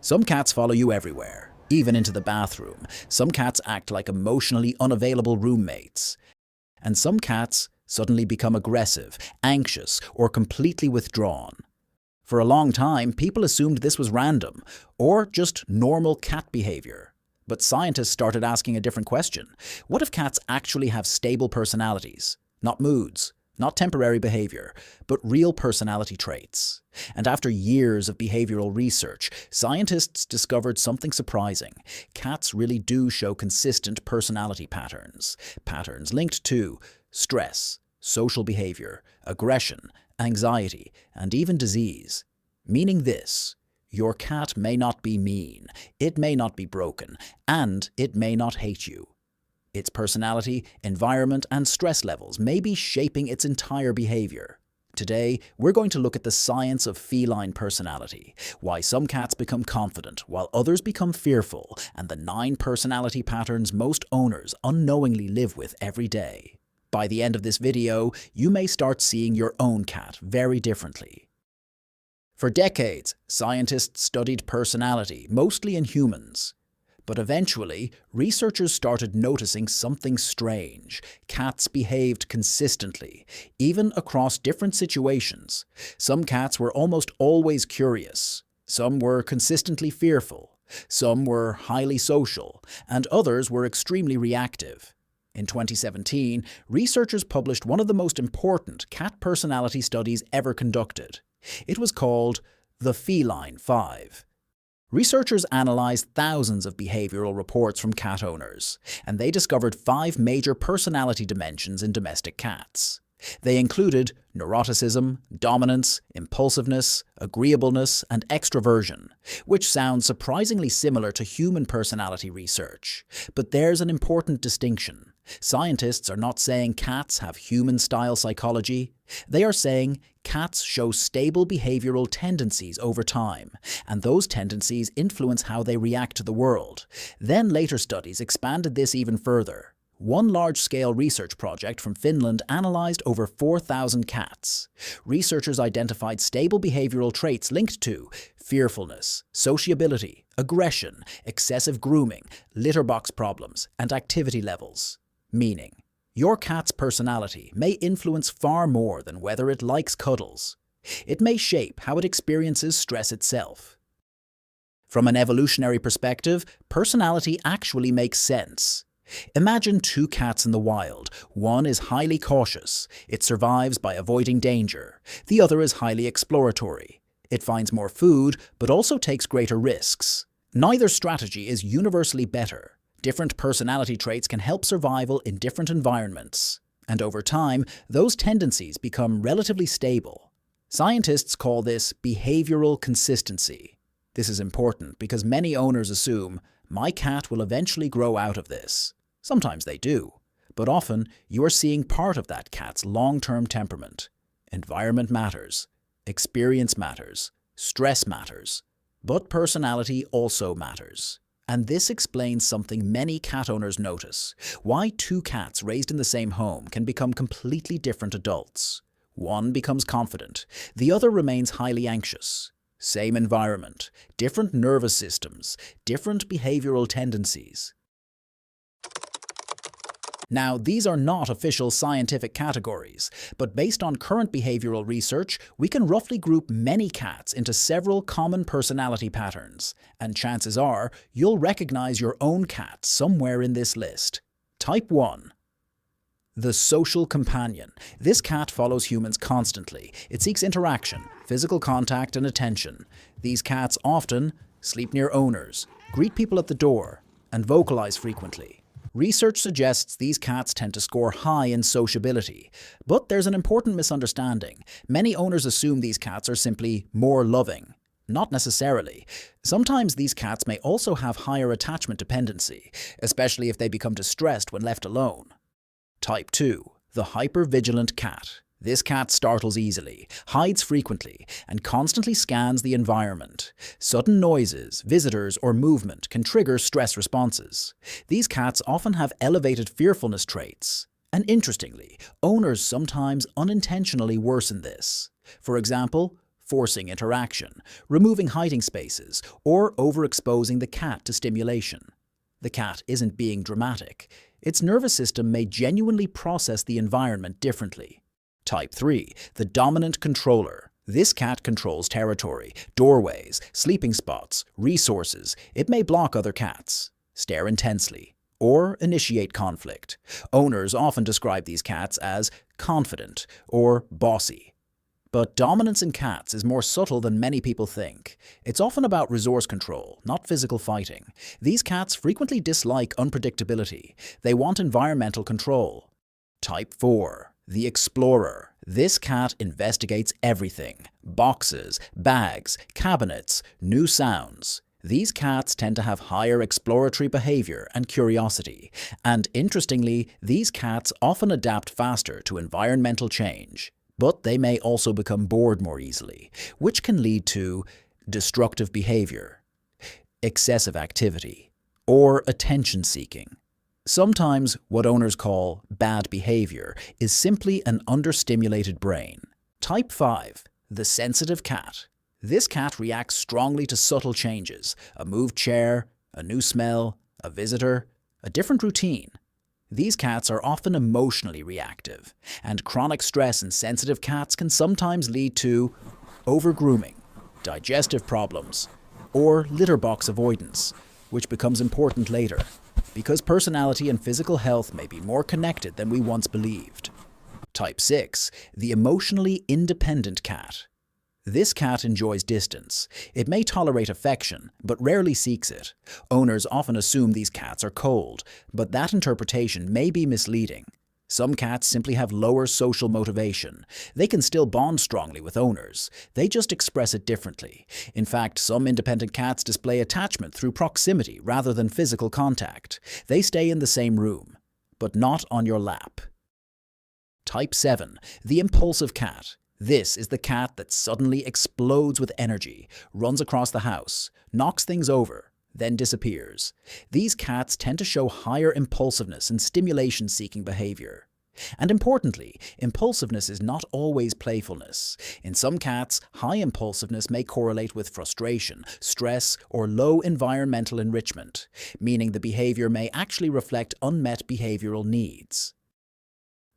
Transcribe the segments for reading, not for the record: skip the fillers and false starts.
Some cats follow you everywhere, even into the bathroom. Some cats act like emotionally unavailable roommates. And some cats suddenly become aggressive, anxious, or completely withdrawn. For a long time, people assumed this was random, or just normal cat behavior. But scientists started asking a different question. What if cats actually have stable personalities? Not moods, not temporary behavior, but real personality traits. And after years of behavioral research, scientists discovered something surprising. Cats really do show consistent personality patterns. Patterns linked to stress, social behavior, aggression, anxiety, and even disease. Meaning this: your cat may not be mean, it may not be broken, and it may not hate you. Its personality, environment, and stress levels may be shaping its entire behavior. Today, we're going to look at the science of feline personality, why some cats become confident while others become fearful, and the 9 personality patterns most owners unknowingly live with every day. By the end of this video, you may start seeing your own cat very differently. For decades, scientists studied personality, mostly in humans. But eventually, researchers started noticing something strange. Cats behaved consistently, even across different situations. Some cats were almost always curious. Some were consistently fearful. Some were highly social, and others were extremely reactive. In 2017, researchers published one of the most important cat personality studies ever conducted. It was called the Feline 5. Researchers analyzed thousands of behavioral reports from cat owners, and they discovered 5 major personality dimensions in domestic cats. They included neuroticism, dominance, impulsiveness, agreeableness, and extroversion, which sounds surprisingly similar to human personality research. But there's an important distinction. Scientists are not saying cats have human-style psychology. They are saying cats show stable behavioral tendencies over time, and those tendencies influence how they react to the world. Then later studies expanded this even further. One large-scale research project from Finland analyzed over 4,000 cats. Researchers identified stable behavioral traits linked to fearfulness, sociability, aggression, excessive grooming, litter box problems, and activity levels. Meaning, your cat's personality may influence far more than whether it likes cuddles. It may shape how it experiences stress itself. From an evolutionary perspective, personality actually makes sense. Imagine 2 cats in the wild. One is highly cautious. It survives by avoiding danger. The other is highly exploratory. It finds more food, but also takes greater risks. Neither strategy is universally better. Different personality traits can help survival in different environments. And over time, those tendencies become relatively stable. Scientists call this behavioral consistency. This is important because many owners assume, my cat will eventually grow out of this. Sometimes they do, but often you are seeing part of that cat's long-term temperament. Environment matters, experience matters, stress matters, but personality also matters. And this explains something many cat owners notice: why 2 cats raised in the same home can become completely different adults. One becomes confident, the other remains highly anxious. Same environment, different nervous systems, different behavioral tendencies. Now, these are not official scientific categories, but based on current behavioral research, we can roughly group many cats into several common personality patterns, and chances are you'll recognize your own cat somewhere in this list. Type 1. The social companion. This cat follows humans constantly. It seeks interaction, physical contact, and attention. These cats often sleep near owners, greet people at the door, and vocalize frequently. Research suggests these cats tend to score high in sociability. But there's an important misunderstanding. Many owners assume these cats are simply more loving. Not necessarily. Sometimes these cats may also have higher attachment dependency, especially if they become distressed when left alone. Type 2. The hypervigilant cat. This cat startles easily, hides frequently, and constantly scans the environment. Sudden noises, visitors, or movement can trigger stress responses. These cats often have elevated fearfulness traits. And interestingly, owners sometimes unintentionally worsen this. For example, forcing interaction, removing hiding spaces, or overexposing the cat to stimulation. The cat isn't being dramatic. Its nervous system may genuinely process the environment differently. Type 3. The dominant controller. This cat controls territory, doorways, sleeping spots, resources. It may block other cats, stare intensely, or initiate conflict. Owners often describe these cats as confident or bossy. But dominance in cats is more subtle than many people think. It's often about resource control, not physical fighting. These cats frequently dislike unpredictability. They want environmental control. Type 4. The explorer. This cat investigates everything: boxes, bags, cabinets, new sounds. These cats tend to have higher exploratory behavior and curiosity, and interestingly, these cats often adapt faster to environmental change. But they may also become bored more easily, which can lead to destructive behavior, excessive activity, or attention-seeking. Sometimes what owners call bad behavior is simply an understimulated brain. Type 5. The sensitive cat. This cat reacts strongly to subtle changes: a moved chair, a new smell, a visitor, a different routine. These cats are often emotionally reactive, and chronic stress in sensitive cats can sometimes lead to overgrooming, digestive problems, or litter box avoidance, which becomes important later, because personality and physical health may be more connected than we once believed. Type 6. The emotionally independent cat. This cat enjoys distance. It may tolerate affection, but rarely seeks it. Owners often assume these cats are cold, but that interpretation may be misleading. Some cats simply have lower social motivation. They can still bond strongly with owners. They just express it differently. In fact, some independent cats display attachment through proximity rather than physical contact. They stay in the same room, but not on your lap. Type 7. The impulsive cat. This is the cat that suddenly explodes with energy, runs across the house, knocks things over, then disappears. These cats tend to show higher impulsiveness and stimulation-seeking behavior. And importantly, impulsiveness is not always playfulness. In some cats, high impulsiveness may correlate with frustration, stress, or low environmental enrichment, meaning the behavior may actually reflect unmet behavioral needs.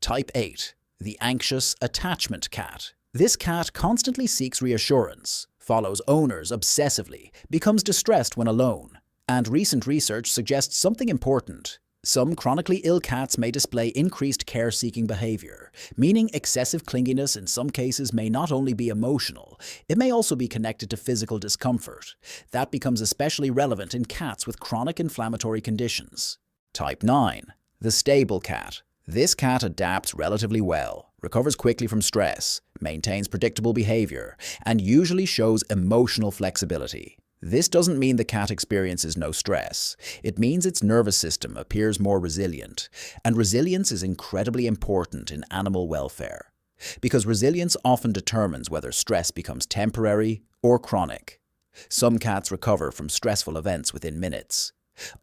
Type 8. The anxious attachment cat. This cat constantly seeks reassurance, follows owners obsessively, becomes distressed when alone. And recent research suggests something important. Some chronically ill cats may display increased care-seeking behavior, meaning excessive clinginess in some cases may not only be emotional, it may also be connected to physical discomfort. That becomes especially relevant in cats with chronic inflammatory conditions. Type 9. The stable cat. This cat adapts relatively well, recovers quickly from stress, maintains predictable behavior, and usually shows emotional flexibility. This doesn't mean the cat experiences no stress. It means its nervous system appears more resilient, and resilience is incredibly important in animal welfare, because resilience often determines whether stress becomes temporary or chronic. Some cats recover from stressful events within minutes.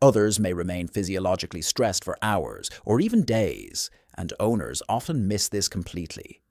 Others may remain physiologically stressed for hours or even days, and owners often miss this completely.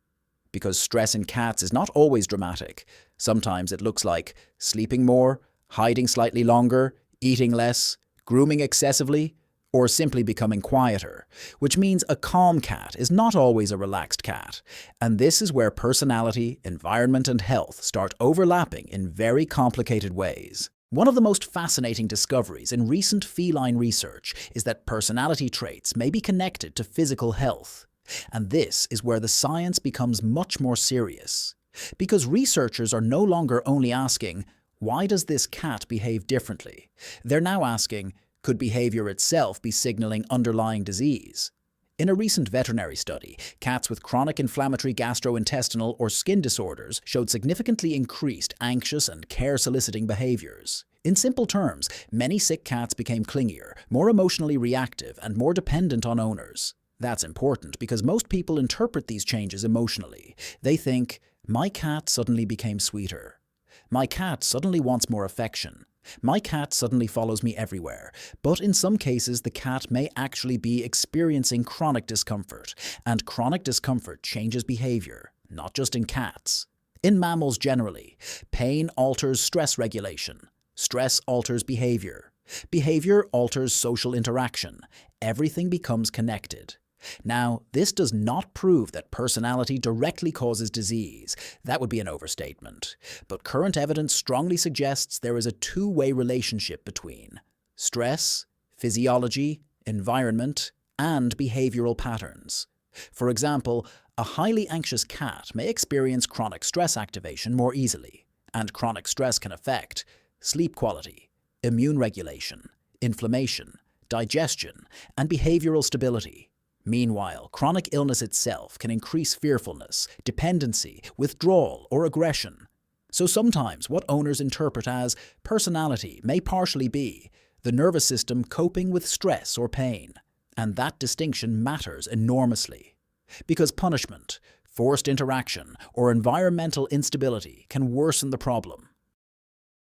Because stress in cats is not always dramatic. Sometimes it looks like sleeping more, hiding slightly longer, eating less, grooming excessively, or simply becoming quieter, which means a calm cat is not always a relaxed cat. And this is where personality, environment, and health start overlapping in very complicated ways. One of the most fascinating discoveries in recent feline research is that personality traits may be connected to physical health. And this is where the science becomes much more serious. Because researchers are no longer only asking, why does this cat behave differently? They're now asking, could behavior itself be signaling underlying disease? In a recent veterinary study, cats with chronic inflammatory gastrointestinal or skin disorders showed significantly increased anxious and care-soliciting behaviors. In simple terms, many sick cats became clingier, more emotionally reactive, and more dependent on owners. That's important because most people interpret these changes emotionally. They think, my cat suddenly became sweeter. My cat suddenly wants more affection. My cat suddenly follows me everywhere. But in some cases, the cat may actually be experiencing chronic discomfort, and chronic discomfort changes behavior, not just in cats. In mammals generally, pain alters stress regulation. Stress alters behavior. Behavior alters social interaction. Everything becomes connected. Now, this does not prove that personality directly causes disease. That would be an overstatement. But current evidence strongly suggests there is a two-way relationship between stress, physiology, environment, and behavioral patterns. For example, a highly anxious cat may experience chronic stress activation more easily, and chronic stress can affect sleep quality, immune regulation, inflammation, digestion, and behavioral stability. Meanwhile, chronic illness itself can increase fearfulness, dependency, withdrawal, or aggression. So sometimes what owners interpret as personality may partially be the nervous system coping with stress or pain. And that distinction matters enormously. Because punishment, forced interaction, or environmental instability can worsen the problem.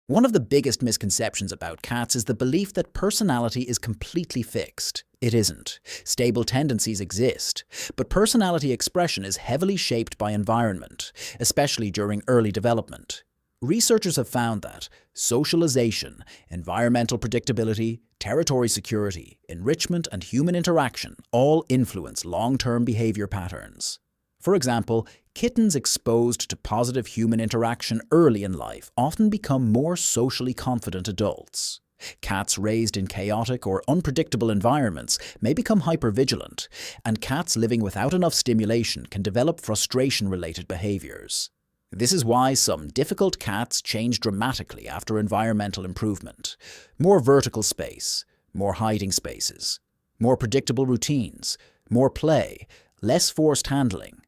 One of the biggest misconceptions about cats is the belief that personality is completely fixed. It isn't. Stable tendencies exist, but personality expression is heavily shaped by environment, especially during early development. Researchers have found that socialization, environmental predictability, territory security, enrichment, and human interaction all influence long-term behavior patterns. For example, kittens exposed to positive human interaction early in life often become more socially confident adults. Cats raised in chaotic or unpredictable environments may become hypervigilant, and cats living without enough stimulation can develop frustration-related behaviors. This is why some difficult cats change dramatically after environmental improvement. More vertical space, more hiding spaces, more predictable routines, more play, less forced handling.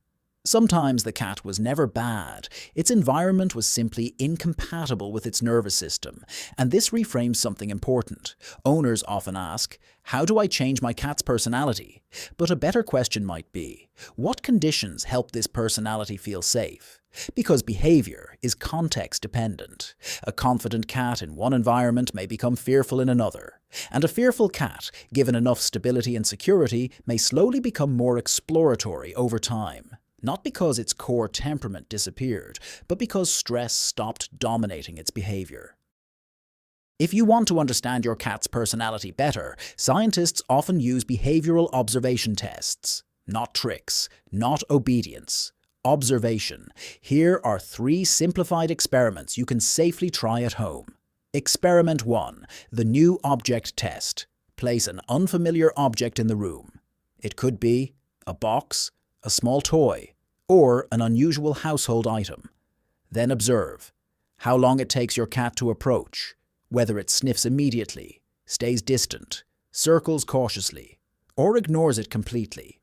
Sometimes the cat was never bad, its environment was simply incompatible with its nervous system, and this reframes something important. Owners often ask, how do I change my cat's personality? But a better question might be, what conditions help this personality feel safe? Because behavior is context-dependent. A confident cat in one environment may become fearful in another, and a fearful cat, given enough stability and security, may slowly become more exploratory over time. Not because its core temperament disappeared, but because stress stopped dominating its behavior. If you want to understand your cat's personality better, scientists often use behavioral observation tests. Not tricks, not obedience. Observation. Here are 3 simplified experiments you can safely try at home. Experiment 1. The new object test. Place an unfamiliar object in the room. It could be a box, a small toy, or an unusual household item. Then observe how long it takes your cat to approach, whether it sniffs immediately, stays distant, circles cautiously, or ignores it completely.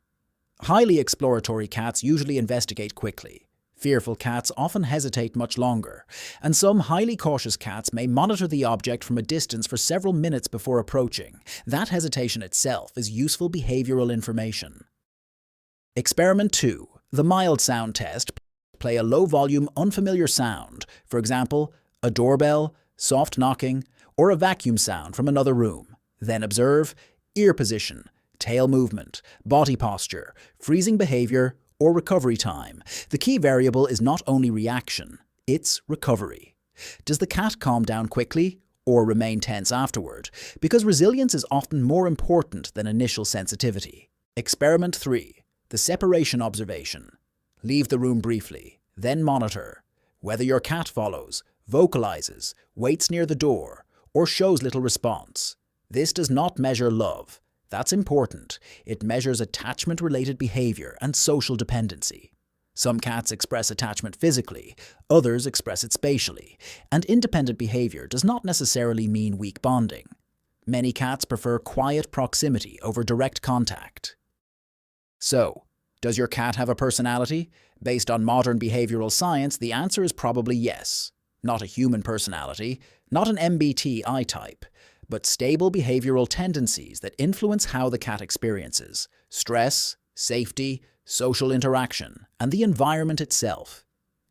Highly exploratory cats usually investigate quickly. Fearful cats often hesitate much longer, and some highly cautious cats may monitor the object from a distance for several minutes before approaching. That hesitation itself is useful behavioral information. Experiment 2. The mild sound test. Play a low-volume, unfamiliar sound, for example, a doorbell, soft knocking, or a vacuum sound from another room. Then observe ear position, tail movement, body posture, freezing behavior, or recovery time. The key variable is not only reaction, it's recovery. Does the cat calm down quickly or remain tense afterward? Because resilience is often more important than initial sensitivity. Experiment 3. The separation observation. Leave the room briefly, then monitor whether your cat follows, vocalizes, waits near the door, or shows little response. This does not measure love. That's important. It measures attachment-related behavior and social dependency. Some cats express attachment physically, others express it spatially, and independent behavior does not necessarily mean weak bonding. Many cats prefer quiet proximity over direct contact. So, does your cat have a personality? Based on modern behavioral science, the answer is probably yes. Not a human personality, not an MBTI type, but stable behavioral tendencies that influence how the cat experiences stress, safety, social interaction, and the environment itself.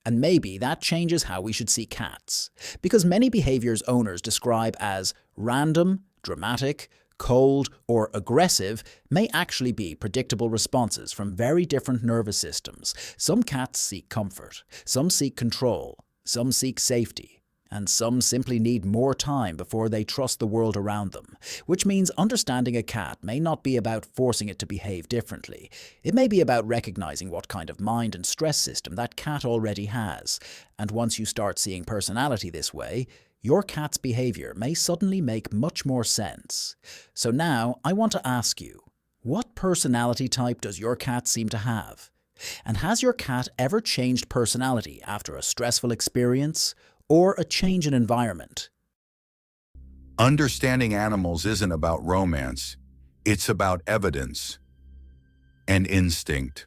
And maybe that changes how we should see cats, because many behaviors owners describe as random, dramatic, cold, or aggressive may actually be predictable responses from very different nervous systems. Some cats seek comfort, some seek control, some seek safety, and some simply need more time before they trust the world around them, which means understanding a cat may not be about forcing it to behave differently. It may be about recognizing what kind of mind and stress system that cat already has. And once you start seeing personality this way, your cat's behavior may suddenly make much more sense. So now I want to ask you, what personality type does your cat seem to have? And has your cat ever changed personality after a stressful experience or a change in environment? Understanding animals isn't about romance. It's about evidence and instinct.